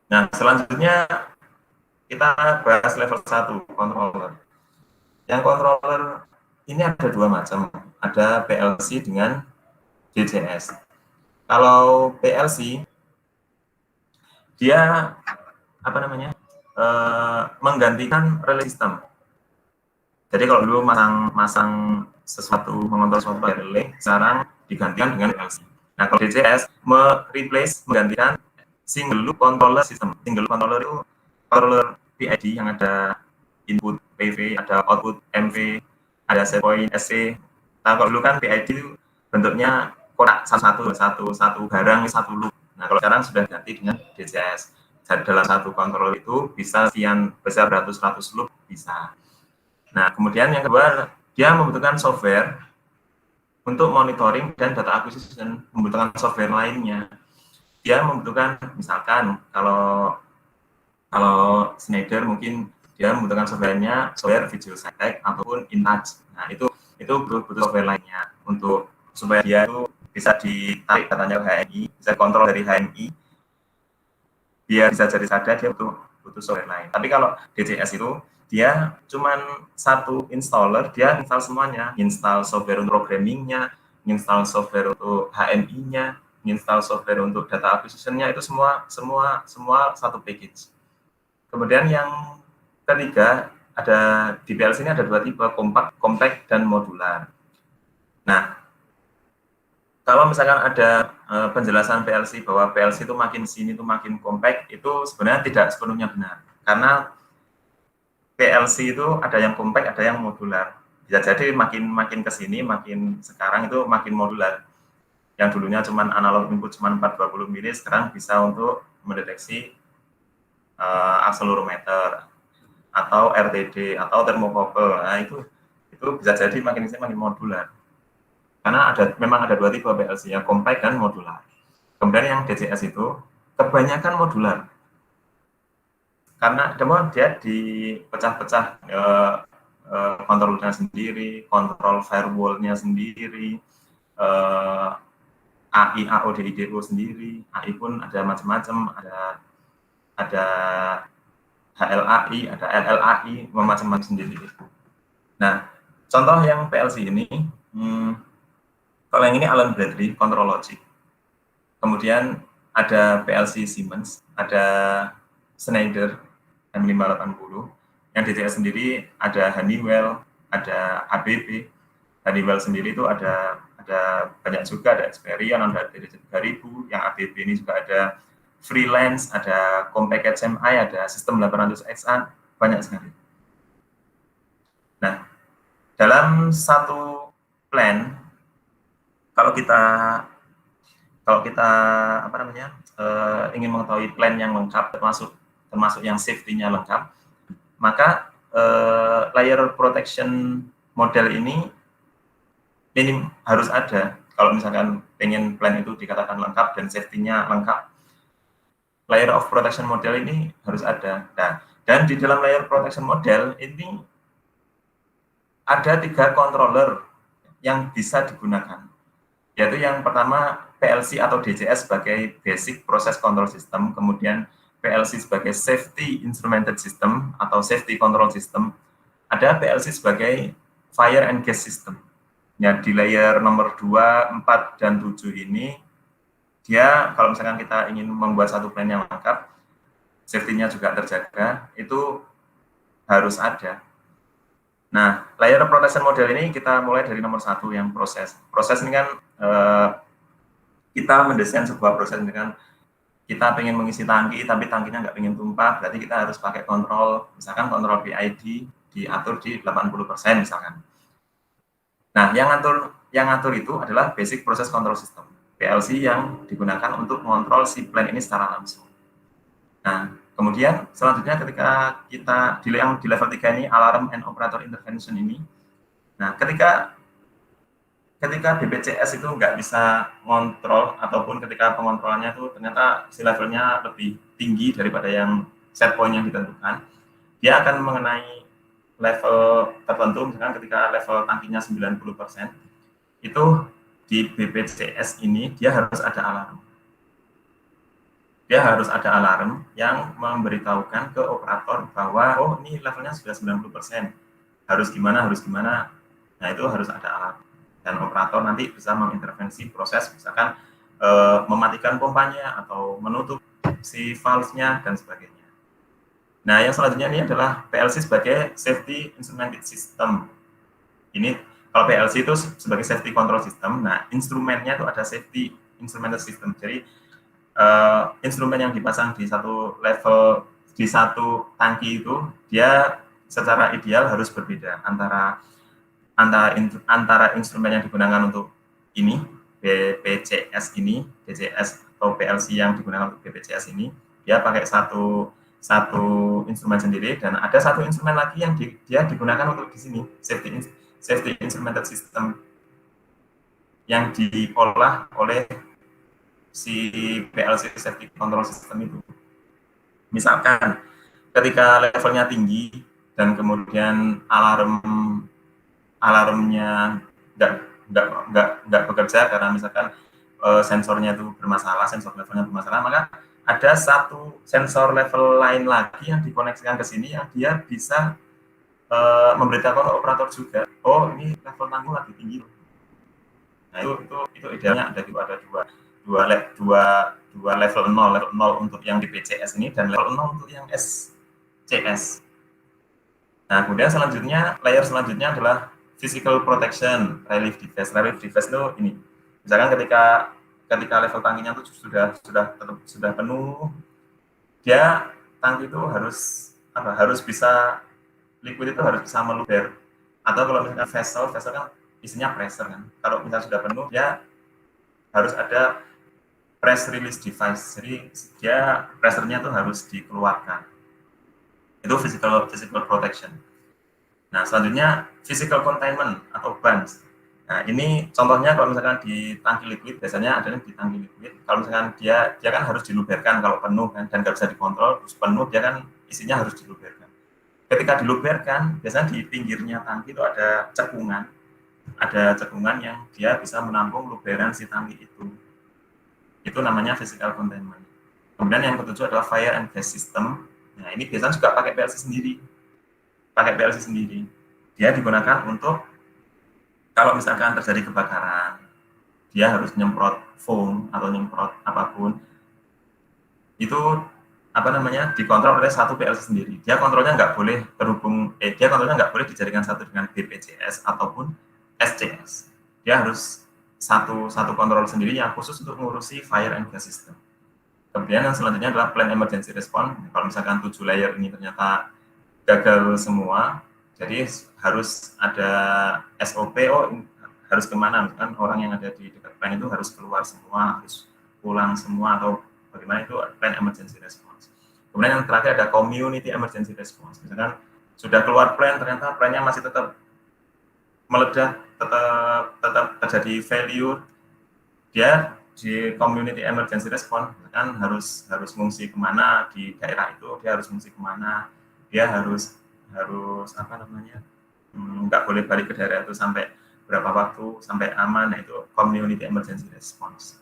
Nah, selanjutnya kita bahas level 1, controller. Yang controller ini ada dua macam, ada PLC dengan DCS. Kalau PLC, dia apa namanya, menggantikan relay system. Jadi kalau dulu masang sesuatu, mengontrol sesuatu dari relay, sekarang digantikan dengan PLC. Nah, kalau DCS menggantikan single loop controller system. Single loop controller itu controller PID yang ada input PV, ada output MV, ada set point SC. Nah, kalau dulu kan PID itu bentuknya kotak satu barang satu loop. Nah, kalau sekarang sudah ganti dengan DCS. Jadi dalam satu kontrol itu bisa sekian besar ratus loop bisa. Nah, kemudian yang kedua, dia membutuhkan software untuk monitoring dan data akuisisi dan membutuhkan software lainnya. Dia membutuhkan, misalkan kalau Schneider mungkin dia membutuhkan software Visual Tech ataupun InTouch. Nah, itu butuh software lainnya untuk supaya dia itu bisa ditarik datanya ke HMI, bisa kontrol dari HMI, biar bisa jadi sadar dia butuh software lain. Tapi kalau DCS itu dia cuman satu installer, dia install semuanya, install software untuk programmingnya, install software untuk HMI-nya, install software untuk data acquisition-nya, itu semua satu package. Kemudian yang ketiga, ada di PLC ini ada dua tipe, compact dan modular. Nah, kalau misalkan ada penjelasan PLC bahwa PLC itu makin sini itu makin compact, itu sebenarnya tidak sepenuhnya benar. Karena PLC itu ada yang compact, ada yang modular. Bisa jadi makin ke sini, makin sekarang itu makin modular. Yang dulunya cuma analog input cuma 420 mili, sekarang bisa untuk mendeteksi accelerometer atau RTD atau thermocouple. Nah, itu bisa jadi makin modular. Karena memang ada dua tipe PLC, yang compact dan modular. Kemudian yang DCS itu kebanyakan modular. Karena dia dipecah-pecah kontrolnya sendiri, kontrol firewall-nya sendiri, AI, AO, DIDO sendiri, AI pun ada macam-macam, ada HLAI, ada LLAI, macam-macam sendiri. Nah, contoh yang PLC ini, kalau yang ini Allen Bradley, Control Logic. Kemudian ada PLC Siemens, ada Schneider M580. Yang DCS sendiri ada Honeywell, ada ABB. Honeywell sendiri itu ada banyak juga, ada Experian, ada DC3000. Yang ABB ini juga ada Freelance, ada Compact HMI, ada Sistem 800XA, banyak sekali. Nah, dalam satu plan, kalau kita ingin mengetahui plan yang lengkap, termasuk yang safety-nya lengkap, maka layer protection model ini harus ada. Kalau misalkan pengen plan itu dikatakan lengkap dan safety-nya lengkap, layer of protection model ini harus ada. Nah, dan di dalam layer protection model ini ada 3 controller yang bisa digunakan, yaitu yang pertama PLC atau DCS sebagai Basic Process Control System, kemudian PLC sebagai Safety Instrumented System atau Safety Control System, ada PLC sebagai Fire and Gas System. Ya, di layer nomor 2, 4, dan 7 ini, dia kalau misalkan kita ingin membuat satu plan yang lengkap, safety-nya juga terjaga, itu harus ada. Nah, layer protection model ini kita mulai dari nomor 1 yang proses. Proses ini kan kita mendesain sebuah proses dengan kita pengen mengisi tangki, tapi tangkinya nggak pengen tumpah, berarti kita harus pakai kontrol, misalkan kontrol PID diatur di 80% misalkan. Nah, yang ngatur itu adalah Basic Process Control System, PLC yang digunakan untuk mengontrol si plan ini secara langsung. Nah, kemudian selanjutnya ketika kita di level 3 ini, Alarm and Operator Intervention ini, nah ketika BPCS itu nggak bisa ngontrol, ataupun ketika pengontrolannya itu ternyata si levelnya lebih tinggi daripada yang set point yang ditentukan, dia akan mengenai level tertentu, misalkan ketika level tangkinya 90%, itu di BPCS ini dia harus ada alarm. dia harus ada alarm yang memberitahukan ke operator bahwa oh ini levelnya sudah 90%, harus gimana. Nah itu harus ada alarm dan operator nanti bisa mengintervensi proses misalkan mematikan pompanya atau menutup si valve-nya dan sebagainya. Nah yang selanjutnya ini adalah PLC sebagai Safety Instrumented System. Ini kalau PLC itu sebagai Safety Control System, nah instrumennya itu ada Safety Instrumented System. Jadi instrumen yang dipasang di satu level di satu tangki itu dia secara ideal harus berbeda antara instrumen yang digunakan untuk ini BPCS ini BCS atau PLC yang digunakan untuk BPCS ini dia pakai satu instrumen sendiri dan ada satu instrumen lagi yang dia digunakan untuk di sini safety instrumented system yang diolah oleh si PLC Safety Control System itu. Misalkan ketika levelnya tinggi dan kemudian alarmnya nggak bekerja karena misalkan sensornya itu bermasalah, sensor levelnya bermasalah, maka ada satu sensor level lain lagi yang dikoneksikan ke sini yang dia bisa memberitahukan operator juga, oh ini level tangguh lagi tinggi. Nah itu idealnya ada dua level 0 untuk yang di PCS ini dan level 0 untuk yang SCS. Nah, kemudian layer selanjutnya adalah physical protection relief device. Relief device itu ini. Misalkan ketika level tangkinya itu sudah penuh, dia tangki itu harus bisa liquid itu harus bisa meluber. Atau kalau misalkan vessel kan isinya pressure kan. Kalau misalnya sudah penuh, dia harus ada press release device. Jadi dia pressure-nya tuh harus dikeluarkan. Itu physical protection. Nah, selanjutnya physical containment atau bunch. Nah, ini contohnya kalau misalkan di tangki liquid, biasanya ada di tangki liquid. Kalau misalkan dia kan harus diluberkan kalau penuh kan, dan nggak bisa dikontrol, terus penuh dia kan isinya harus diluberkan. Ketika diluberkan, biasanya di pinggirnya tangki itu ada cekungan yang dia bisa menampung luberan si tangki itu. Itu namanya physical containment. Kemudian yang ketujuh adalah fire and gas system. Nah, ini biasanya juga pakai PLC sendiri. Dia digunakan untuk kalau misalkan terjadi kebakaran, dia harus nyemprot foam atau nyemprot apapun. Itu dikontrol oleh satu PLC sendiri. Dia kontrolnya nggak boleh dijadikan satu dengan BPCS ataupun SCS. Dia harus satu kontrol sendiri yang khusus untuk mengurusi fire and gas system. Kemudian yang selanjutnya adalah plan emergency response. Kalau misalkan 7 layer ini ternyata gagal semua, jadi harus ada SOP, harus kemana, misalkan orang yang ada di dekat plan itu harus keluar semua, harus pulang semua, atau bagaimana, itu plan emergency response. Kemudian yang terakhir ada community emergency response. Misalkan sudah keluar plan, ternyata plannya masih tetap meledak, tetap terjadi failure, dia di community emergency response kan harus ngungsi kemana di daerah itu, dia harus ngungsi kemana, dia harus nggak boleh balik ke daerah itu sampai berapa waktu sampai aman. Nah, itu community emergency response.